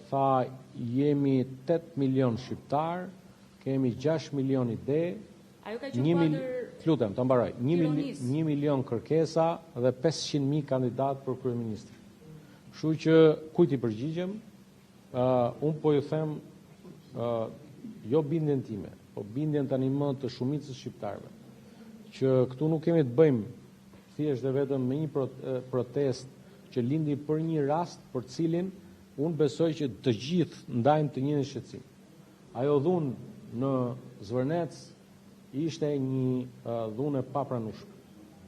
Tha jemi 8 milion shqiptar, kemi 6 milion ide, Ajo ka qenë lutem, të mbaroj, 1 milion kërkesa dhe 500.000 kandidat për kryeministër. Kështu që kujt i përgjigjem, unë po ju them jo bindjen time, po bindjen tani më të shumicës shqiptarëve, që këtu nuk kemi të bëjmë thjesht dhe vetëm me një protest që lindi për një rast për cilin unë besoj që të gjithë ndajmë të njëjtin shqetësim. Ajo dhunë në Zvërnec ishte një dhunë e papranueshme.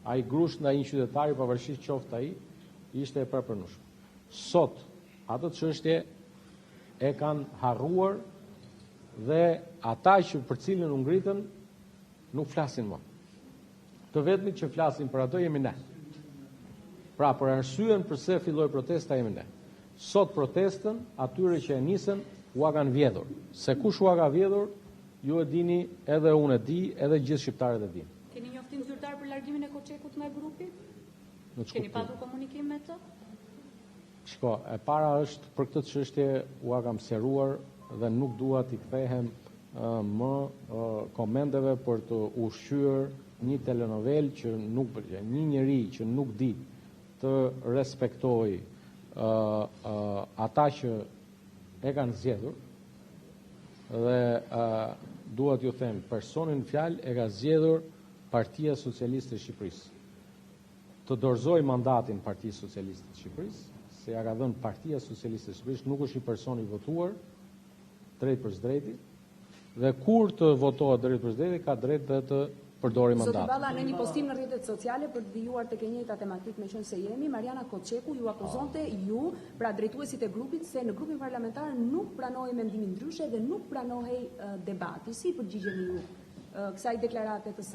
Ai grusht ndaj një qytetari, pavarësisht qoftë ai, ishte e papranueshme. Sot atë çështje e kanë harruar dhe ata që për cilën u ngritën nuk flasin më. Të vetmit që flasin për ato jemi ne. Pra për arsyeën pse filloi protesta jemi ne. Sot protestën atyre që e nisën ua kanë vjedhur. Se kush ua ka vjedhur, ju e dini, edhe unë e di, edhe gjithë shqiptarët e dinë. Keni njoftim zyrtar për largimin e Koçekut nga grupi? Keni patur komunikim me të? Shko, e para është për këtë çështje ua kam sqaruar dhe nuk dua t'i kthehem më komenteve për të ushqyer një telenovel që nuk pëlqen. Një njeri që nuk di të respektoj ata që e kanë zgjedhur dhe dua t'ju them, personin fjalë e ka zgjedhur Partia Socialiste e Shqipërisë. Të dorëzoj mandatin Partisë Socialiste të Shqipërisë, se ja ka dhënë Partia Socialiste e Shqipërisë, nuk është një person i votuar drejt për drejti, dhe kur të votohet drejt për drejti ka drejt dhe të përdori mandatin. Zoti Balla, në një postim në rrjetet sociale për të dijuar tek e njëjta tematik me qenë se jemi, Mariana Koçeku ju akuzonte ju, pra drejtuesit e grupit, se në grupin parlamentar nuk pranohej mendimi ndryshe dhe nuk pranohej debati. Si përgjigjeni ju kësaj deklarate të